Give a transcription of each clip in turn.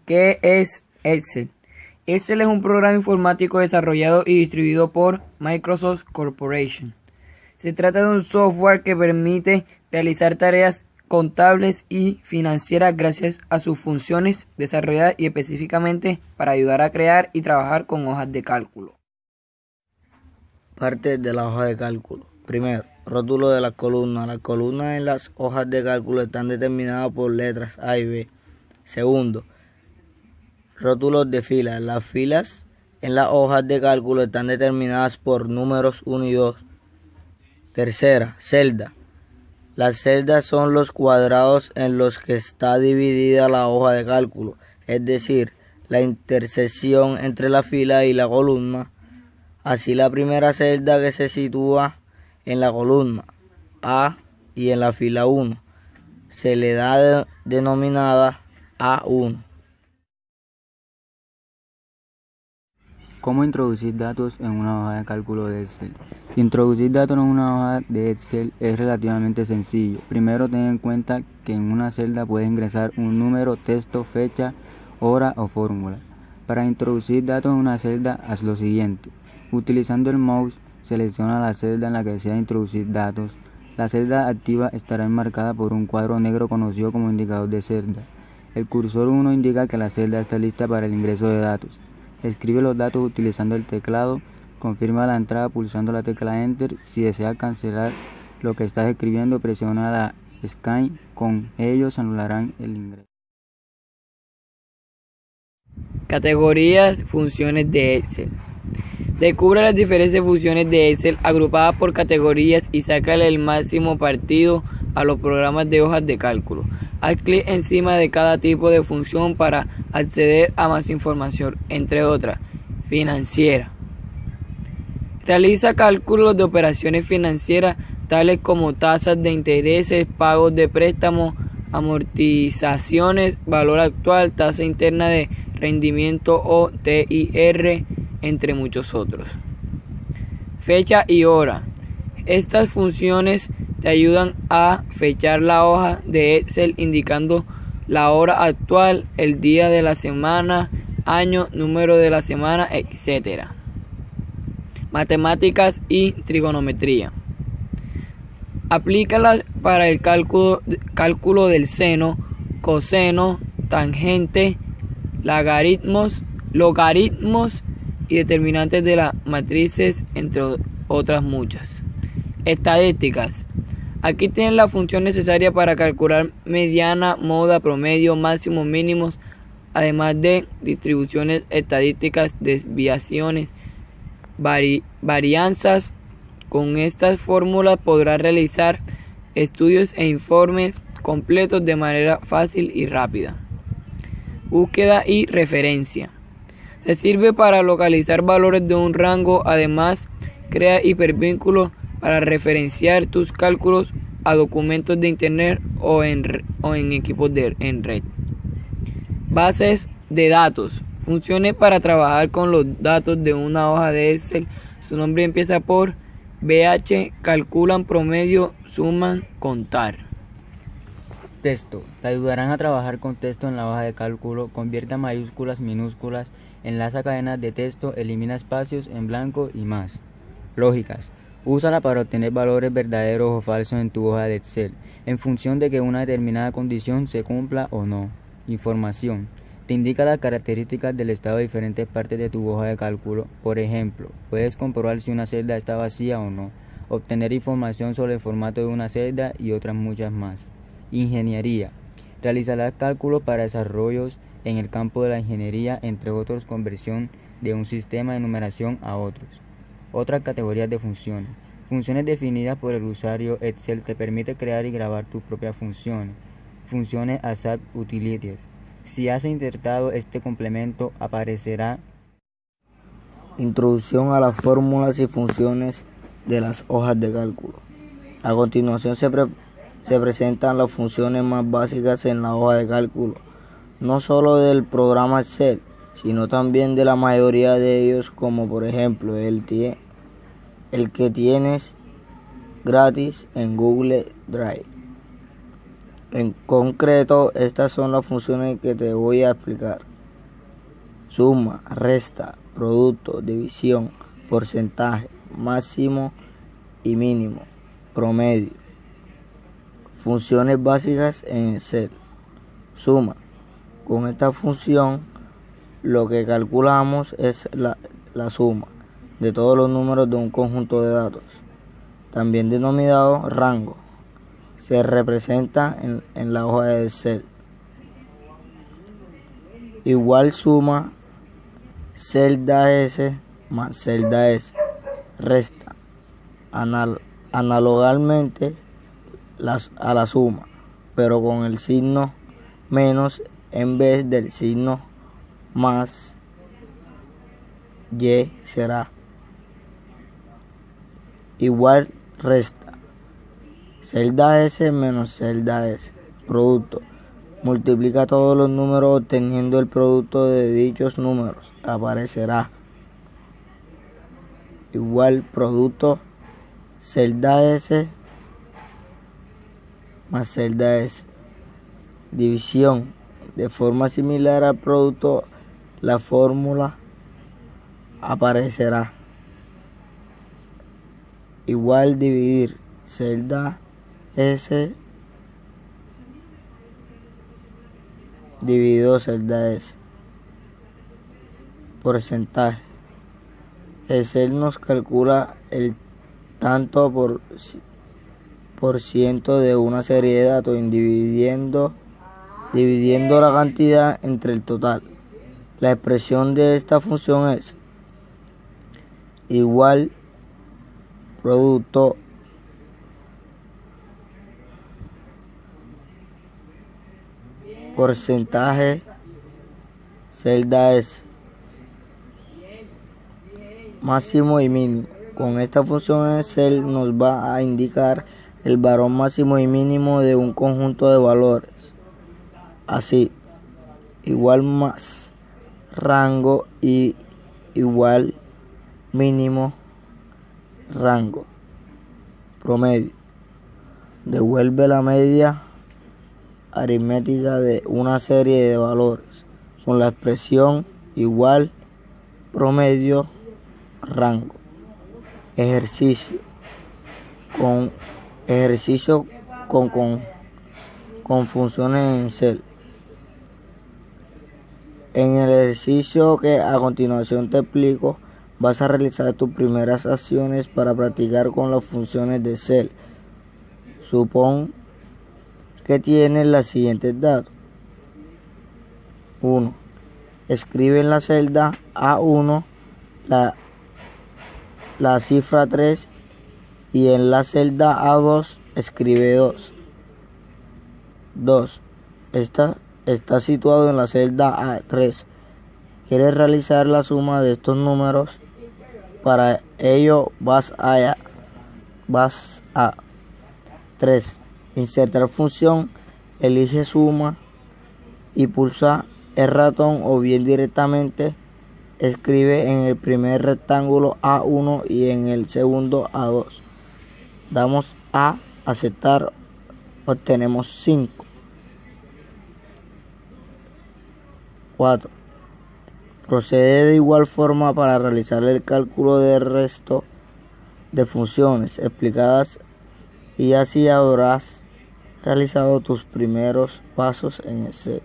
¿Qué es Excel? Excel es un programa informático desarrollado y distribuido por Microsoft Corporation. Se trata de un software que permite realizar tareas contables y financieras gracias a sus funciones desarrolladas y específicamente para ayudar a crear y trabajar con hojas de cálculo. Partes de la hoja de cálculo. Primero, rótulo de las columnas. Las columnas en las hojas de cálculo están determinadas por letras A y B. Segundo, rótulos de filas. Las filas en las hojas de cálculo están determinadas por números 1 y 2. Tercera, celda. Las celdas son los cuadrados en los que está dividida la hoja de cálculo, es decir, la intersección entre la fila y la columna. Así, la primera celda que se sitúa en la columna A y en la fila 1 se le da denominada A1. ¿Cómo introducir datos en una hoja de cálculo de Excel? Introducir datos en una hoja de Excel es relativamente sencillo. Primero, ten en cuenta que en una celda puedes ingresar un número, texto, fecha, hora o fórmula. Para introducir datos en una celda, haz lo siguiente. Utilizando el mouse, selecciona la celda en la que deseas introducir datos. La celda activa estará enmarcada por un cuadro negro conocido como indicador de celda. El cursor 1 indica que la celda está lista para el ingreso de datos. Escribe los datos utilizando el teclado, confirma la entrada pulsando la tecla Enter. Si deseas cancelar lo que estás escribiendo, presiona la Escape, con ellos anularán el ingreso. Categorías, funciones de Excel. Descubre las diferentes funciones de Excel agrupadas por categorías y sácale el máximo partido a los programas de hojas de cálculo. Haz clic encima de cada tipo de función para acceder a más información, entre otras, financiera. Realiza cálculos de operaciones financieras tales como tasas de intereses, pagos de préstamos, amortizaciones, valor actual, tasa interna de rendimiento o TIR, entre muchos otros. Fecha y hora. Estas funciones te ayudan a fechar la hoja de Excel indicando la hora actual, el día de la semana, año, número de la semana, etc. Matemáticas y trigonometría. Aplícalas para el cálculo del seno, coseno, tangente, logaritmos y determinantes de las matrices, entre otras muchas. Estadísticas. Aquí tienen la función necesaria para calcular mediana, moda, promedio, máximo, mínimos, además de distribuciones estadísticas, desviaciones, varianzas. Con estas fórmulas podrás realizar estudios e informes completos de manera fácil y rápida. Búsqueda y referencia. Se sirve para localizar valores de un rango, además crea hipervínculos para referenciar tus cálculos a documentos de internet o en equipos en red. Bases de datos. Funciones para trabajar con los datos de una hoja de Excel. Su nombre empieza por BH, calculan, promedio, suman, contar. Texto. Te ayudarán a trabajar con texto en la hoja de cálculo. Convierta mayúsculas, minúsculas, enlaza cadenas de texto, elimina espacios en blanco y más. Lógicas. Úsala para obtener valores verdaderos o falsos en tu hoja de Excel, en función de que una determinada condición se cumpla o no. Información. Te indica las características del estado de diferentes partes de tu hoja de cálculo. Por ejemplo, puedes comprobar si una celda está vacía o no, obtener información sobre el formato de una celda y otras muchas más. Ingeniería. Realizarás cálculos para desarrollos en el campo de la ingeniería, entre otros conversión de un sistema de numeración a otros. Otras categorías de funciones. Funciones definidas por el usuario. Excel te permite crear y grabar tus propias funciones. Funciones ASAP Utilities. Si has insertado este complemento, aparecerá Introducción a las fórmulas y funciones de las hojas de cálculo. A continuación se presentan las funciones más básicas en la hoja de cálculo, no solo del programa Excel, sino también de la mayoría de ellos, como por ejemplo el que tienes gratis en Google Drive. En concreto, estas son las funciones que te voy a explicar. suma, resta, producto, división, porcentaje, máximo y mínimo, promedio. Funciones básicas en Excel. Suma. Con esta función lo que calculamos es la suma de todos los números de un conjunto de datos, también denominado rango. Se representa en la hoja de Excel. Igual suma celda S más celda S. Resta análogamente a la suma, pero con el signo menos en vez del signo más. Y será igual resta celda S menos celda S. Producto. Multiplica todos los números obteniendo el producto de dichos números. Aparecerá igual producto celda S más celda S. División. De forma similar al producto, la fórmula aparecerá igual dividir celda S dividido celda S. Porcentaje. Excel nos calcula el tanto por ciento de una serie de datos dividiendo la cantidad entre el total. La expresión de esta función es igual producto porcentaje celda S máximo y mínimo. Con esta función Excel nos va a indicar el valor máximo y mínimo de un conjunto de valores. Así, igual más rango y igual mínimo rango. Promedio. Devuelve la media aritmética de una serie de valores con la expresión igual promedio rango. Ejercicio con funciones en Excel. En el ejercicio que a continuación te explico, vas a realizar tus primeras acciones para practicar con las funciones de Excel. Supón que tienes las siguientes datos. 1. Escribe en la celda A1 la cifra 3 y en la celda A2 escribe 2. 2. Está situado en la celda A3. ¿Quieres realizar la suma de estos números? Para ello vas a 3. Insertar función, elige suma y pulsa el ratón o bien directamente escribe en el primer rectángulo A1 y en el segundo A2. Damos a aceptar, obtenemos 5. 4. Procede de igual forma para realizar el cálculo del resto de funciones explicadas y así habrás realizado tus primeros pasos en Excel.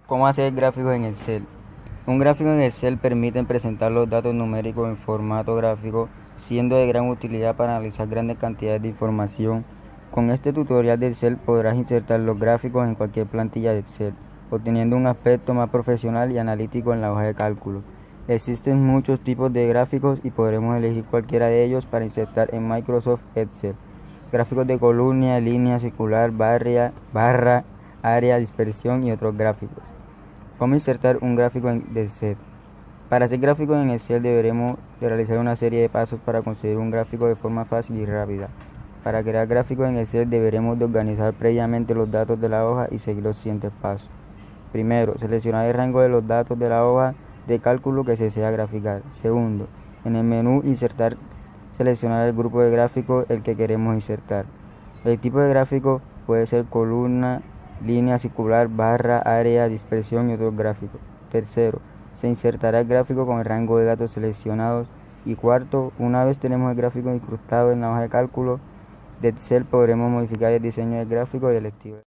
¿Cómo hacer gráficos en Excel? Un gráfico en Excel permite presentar los datos numéricos en formato gráfico, siendo de gran utilidad para analizar grandes cantidades de información. Con este tutorial de Excel podrás insertar los gráficos en cualquier plantilla de Excel, obteniendo un aspecto más profesional y analítico en la hoja de cálculo. Existen muchos tipos de gráficos y podremos elegir cualquiera de ellos para insertar en Microsoft Excel. Gráficos de columna, línea, circular, barra, área, dispersión y otros gráficos. ¿Cómo insertar un gráfico de Excel? Para hacer gráficos en Excel deberemos de realizar una serie de pasos para conseguir un gráfico de forma fácil y rápida. Para crear gráficos en Excel deberemos de organizar previamente los datos de la hoja y seguir los siguientes pasos. Primero, seleccionar el rango de los datos de la hoja de cálculo que se desea graficar. Segundo, en el menú insertar seleccionar el grupo de gráfico el que queremos insertar. El tipo de gráfico puede ser columna, línea circular, barra, área, dispersión y otros gráficos. Tercero, se insertará el gráfico con el rango de datos seleccionados. Y cuarto, una vez tenemos el gráfico incrustado en la hoja de cálculo de Excel, podremos modificar el diseño del gráfico y el estilo.